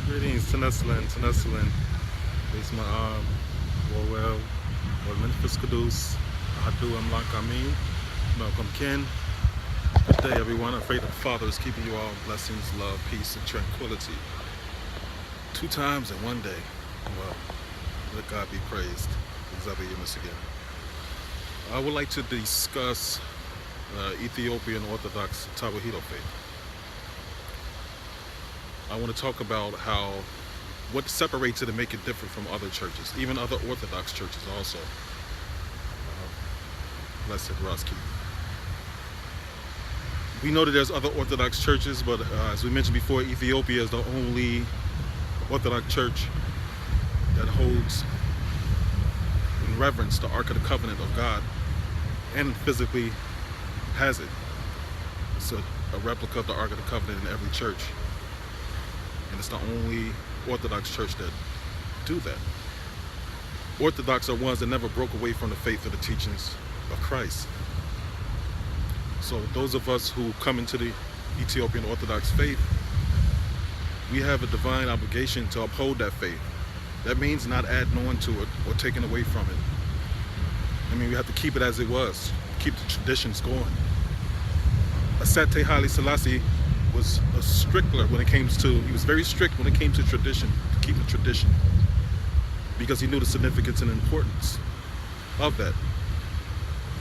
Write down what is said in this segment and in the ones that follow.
Greetings, Teneslan. It's my well, Memphis Kadus, Adu Amlak Amin, Malcolm Ken. Good day, everyone. I pray that the Father is keeping you all in blessings, love, peace, and tranquility. 2 times in 1 day. Well, let God be praised. Xavier again. I would like to discuss Ethiopian Orthodox Tawahedo faith. I want to talk about what separates it and make it different from other churches, even other Orthodox churches also. Blessed Roski. We know that there's other Orthodox churches, but as we mentioned before, Ethiopia is the only Orthodox church that holds in reverence the Ark of the Covenant of God and physically has it. It's a replica of the Ark of the Covenant in every church. And it's the only Orthodox church that do that. Orthodox are ones that never broke away from the faith or the teachings of Christ. So those of us who come into the Ethiopian Orthodox faith, we have a divine obligation to uphold that faith. That means not adding on to it or taking away from it. I mean, we have to keep it as it was, keep the traditions going. Asate Haile Selassie was a stickler when it came to, he was very strict when it came to tradition, to keep the tradition, because he knew the significance and importance of that.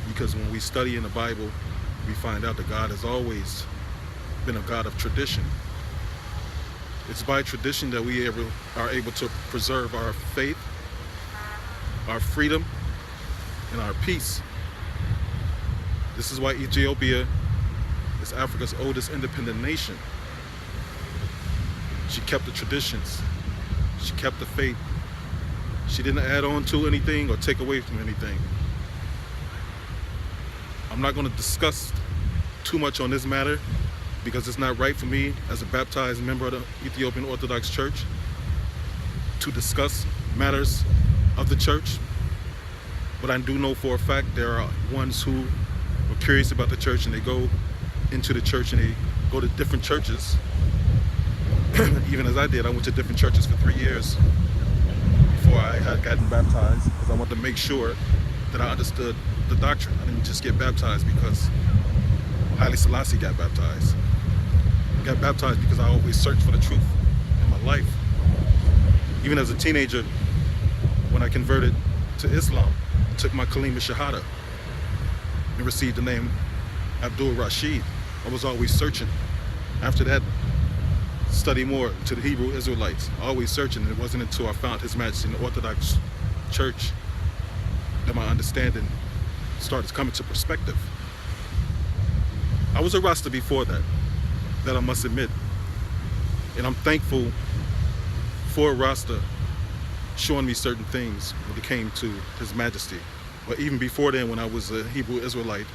Because when we study in the Bible, we find out that God has always been a God of tradition. It's by tradition that we are able to preserve our faith, our freedom, and our peace. This is why Ethiopia is Africa's oldest independent nation. She kept the traditions. She kept the faith. She didn't add on to anything or take away from anything. I'm not going to discuss too much on this matter because it's not right for me as a baptized member of the Ethiopian Orthodox Church to discuss matters of the church. But I do know for a fact there are ones who are curious about the church and they go into the church and they go to different churches. Even as I did, I went to different churches for 3 years before I had gotten baptized, because I wanted to make sure that I understood the doctrine. I didn't just get baptized because Haile Selassie got baptized. I got baptized because I always searched for the truth in my life. Even as a teenager, when I converted to Islam, I took my Kalima Shahada and received the name Abdul Rashid. I was always searching. After that, study more to the Hebrew Israelites. Always searching, and it wasn't until I found His Majesty in the Orthodox Church that my understanding started coming to perspective. I was a Rasta before that I must admit. And I'm thankful for Rasta showing me certain things when it came to His Majesty. But even before then, when I was a Hebrew Israelite,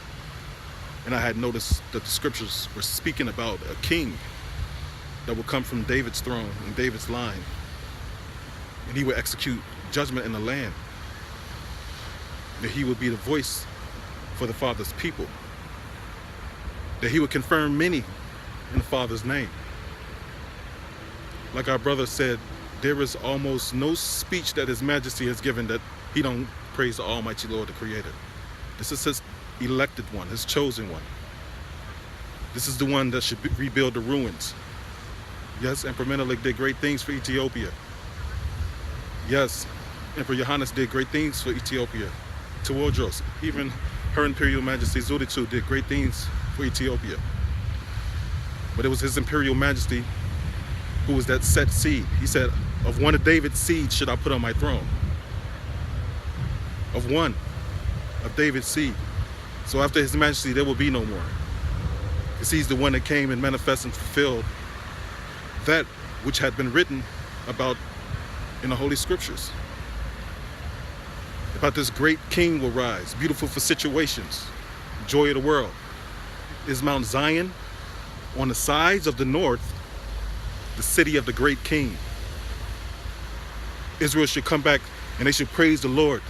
and I had noticed that the scriptures were speaking about a king that would come from David's throne and David's line, and he would execute judgment in the land, that he would be the voice for the Father's people, that he would confirm many in the Father's name. Like our brother said, there is almost no speech that His Majesty has given that he don't praise the Almighty Lord, the Creator. This is His elected one, His chosen one. This is the one that should rebuild the ruins. Yes, Emperor Menelik did great things for Ethiopia. Yes, Emperor Johannes did great things for Ethiopia. Tewodros, even Her Imperial Majesty Zuditu did great things for Ethiopia. But it was His Imperial Majesty who was that set seed. He said, of one of David's seed should I put on my throne. Of one of David's seed. So after His Majesty, there will be no more. Because He's the one that came and manifested and fulfilled that which had been written about in the Holy Scriptures. About this great king will rise, beautiful for situations, joy of the world. Is Mount Zion on the sides of the north, the city of the great king. Israel should come back and they should praise the Lord.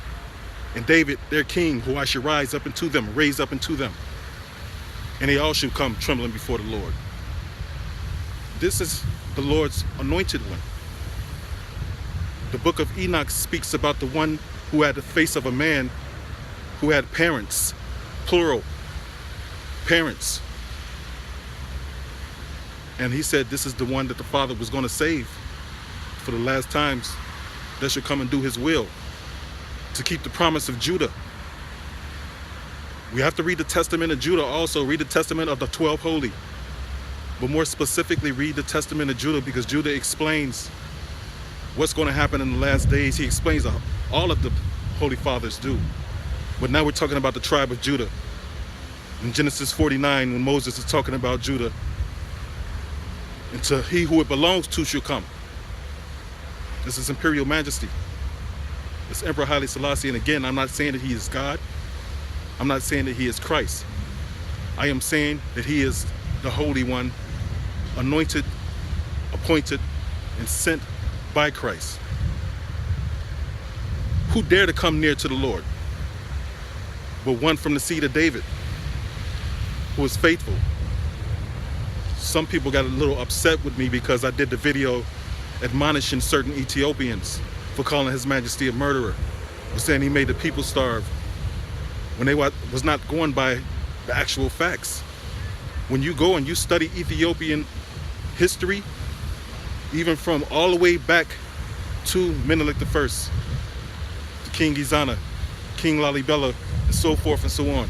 And David, their king, who I should rise up into them, raise up into them. And they all should come trembling before the Lord. This is the Lord's anointed one. The book of Enoch speaks about the one who had the face of a man who had parents, plural, parents. And he said this is the one that the Father was going to save for the last times that should come and do his will, to keep the promise of Judah. We have to read the testament of Judah also, read the testament of the 12 holy. But more specifically, read the testament of Judah, because Judah explains what's going to happen in the last days. He explains all of the Holy Fathers do. But now we're talking about the tribe of Judah. In Genesis 49, when Moses is talking about Judah, and to he who it belongs to shall come. This is imperial majesty. It's Emperor Haile Selassie. And again, I'm not saying that he is God. I'm not saying that he is Christ. I am saying that he is the Holy One, anointed, appointed, and sent by Christ. Who dare to come near to the Lord? But one from the seed of David, who is faithful. Some people got a little upset with me because I did the video admonishing certain Ethiopians for calling His Majesty a murderer, for saying he made the people starve, when they was not going by the actual facts. When you go and you study Ethiopian history, even from all the way back to Menelik I, to King Izana, King Lalibela, and so forth and so on,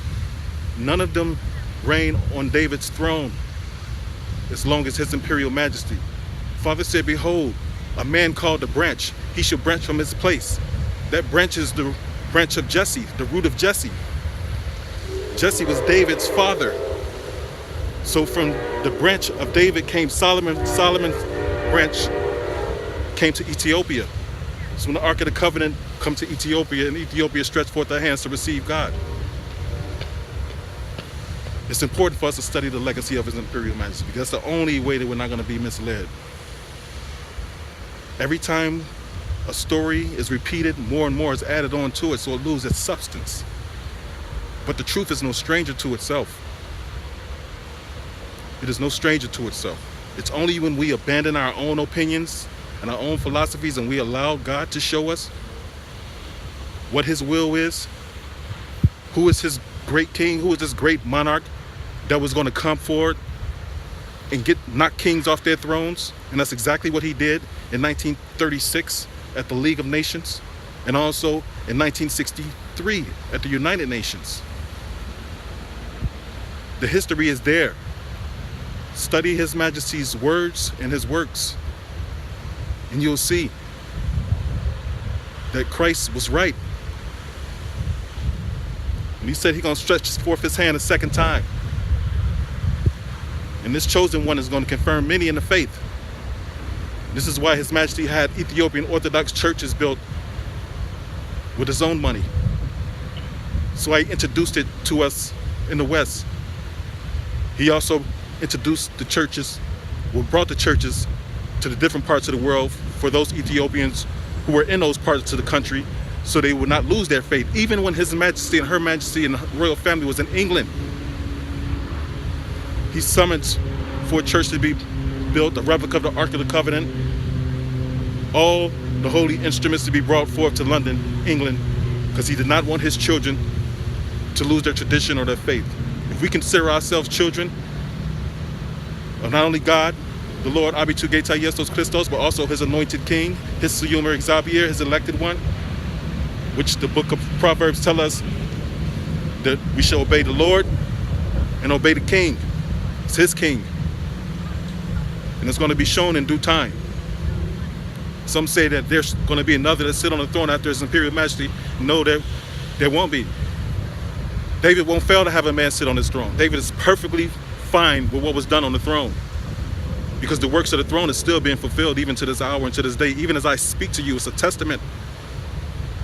none of them reign on David's throne as long as His Imperial Majesty. Father said, behold, a man called a branch, he shall branch from his place. That branch is the branch of Jesse, the root of Jesse. Jesse was David's father. So from the branch of David came Solomon. Solomon's branch came to Ethiopia. So when the Ark of the Covenant come to Ethiopia, and Ethiopia stretched forth their hands to receive God. It's important for us to study the legacy of His Imperial Majesty, because that's the only way that we're not going to be misled. Every time a story is repeated, more and more is added on to it, so it loses its substance. But the truth is no stranger to itself. It is no stranger to itself. It's only when we abandon our own opinions and our own philosophies and we allow God to show us what His will is, who is His great king, who is this great monarch that was going to come forward and knock kings off their thrones. And that's exactly what he did in 1936 at the League of Nations, and also in 1963 at the United Nations. The history is there. Study His Majesty's words and His works, and you'll see that Christ was right when He said He's going to stretch forth His hand a second time. And this chosen one is going to confirm many in the faith. This is why His Majesty had Ethiopian Orthodox churches built with his own money. So He introduced it to us in the West. He also introduced the churches, or brought the churches to the different parts of the world for those Ethiopians who were in those parts of the country, so they would not lose their faith. Even when His Majesty and Her Majesty and the royal family was in England, He summoned for a church to be built, a replica of the Ark of the Covenant, all the holy instruments to be brought forth to London, England, because He did not want His children to lose their tradition or their faith. If we consider ourselves children of not only God, the Lord Abitu Geta Iyesus Christos, but also His anointed King, His Suyumer Xavier, His elected one, which the book of Proverbs tell us that we shall obey the Lord and obey the King. It's His King. And it's going to be shown in due time. Some say that there's going to be another that sit on the throne after His Imperial Majesty. No, there won't be. David won't fail to have a man sit on his throne. David is perfectly fine with what was done on the throne, because the works of the throne is still being fulfilled even to this hour and to this day. Even as I speak to you, it's a testament.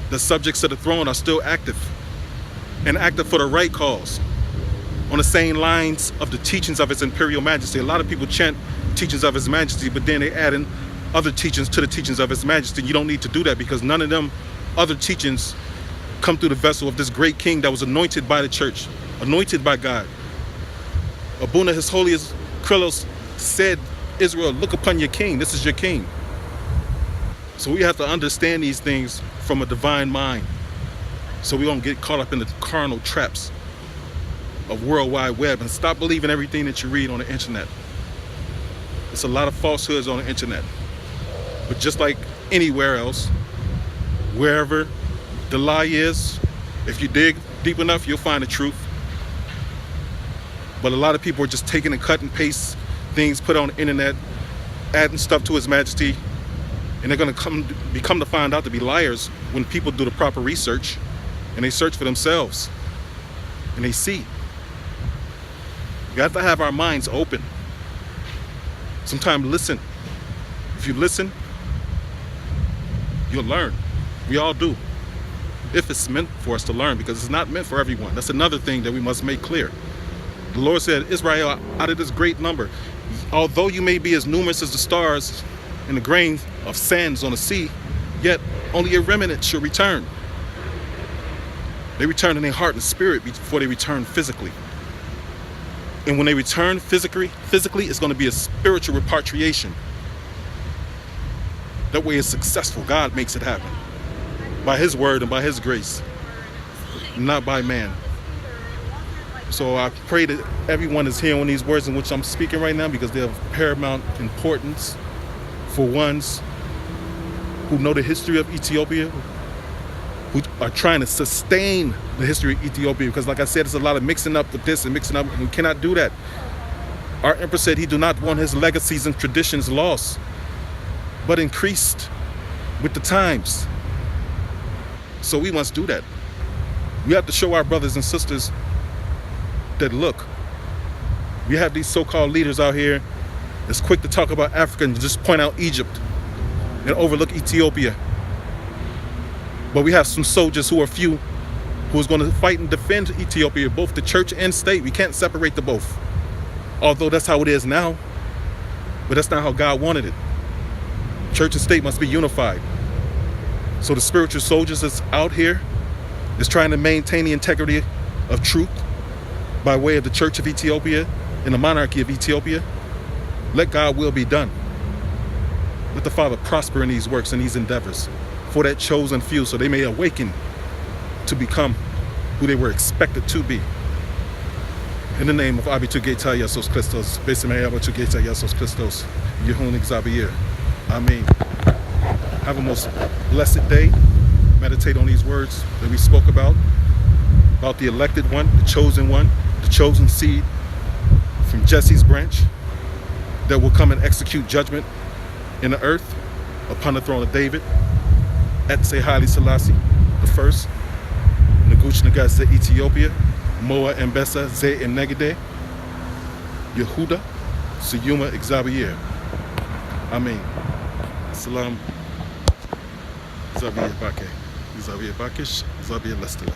The subjects of the throne are still active, and active for the right cause, on the same lines of the teachings of His Imperial Majesty. A lot of people chant teachings of His Majesty, but then they add in other teachings to the teachings of His Majesty. You don't need to do that, because none of them other teachings come through the vessel of this great King that was anointed by the church, anointed by God. Abuna, His Holiest Krylos, said, Israel, look upon your King. This is your King. So we have to understand these things from a divine mind, so we don't get caught up in the carnal traps of World Wide Web, and stop believing everything that you read on the internet. There's a lot of falsehoods on the internet. But just like anywhere else, wherever the lie is, if you dig deep enough, you'll find the truth. But a lot of people are just taking and cut and paste things put on the internet, adding stuff to His Majesty, and they're going to become to find out to be liars when people do the proper research and they search for themselves and they see. We have to have our minds open. Sometimes listen. If you listen, you'll learn. We all do. If it's meant for us to learn, because it's not meant for everyone. That's another thing that we must make clear. The Lord said, Israel, out of this great number, although you may be as numerous as the stars and the grain of sands on the sea, yet only a remnant shall return. They return in their heart and spirit before they return physically. And when they return physically, it's going to be a spiritual repatriation. That way it's successful. God makes it happen. By His word and by His grace. Not by man. So I pray that everyone is hearing these words in which I'm speaking right now, because they have paramount importance for ones who know the history of Ethiopia, who are trying to sustain the history of Ethiopia, because like I said, there's a lot of mixing up with this and mixing up, and we cannot do that. Our emperor said he do not want his legacies and traditions lost, but increased with the times. So we must do that. We have to show our brothers and sisters that, look, we have these so-called leaders out here that's quick to talk about Africa and just point out Egypt and overlook Ethiopia. But we have some soldiers who are few, who's going to fight and defend Ethiopia, both the church and state. We can't separate the both. Although that's how it is now, but that's not how God wanted it. Church and state must be unified. So the spiritual soldiers that's out here is trying to maintain the integrity of truth by way of the Church of Ethiopia and the monarchy of Ethiopia. Let God's will be done. Let the Father prosper in these works and these endeavors for that chosen few, so they may awaken to become who they were expected to be. In the name of Abitugeta Yesus Christos, Besimei Abitugeta Yesus Christos, Yehunik Zabir. Amen. Have a most blessed day. Meditate on these words that we spoke about the elected one, the chosen seed from Jesse's branch that will come and execute judgment in the earth upon the throne of David. Etse Haile Selassie the first, Nagush Nagaz Ethiopia, Moa Mbesa Ze Negede, Yehuda, Suyuma Exabir. Amen. Salam. Zabir Bake. Zabir Bakish. Zabir Lestela.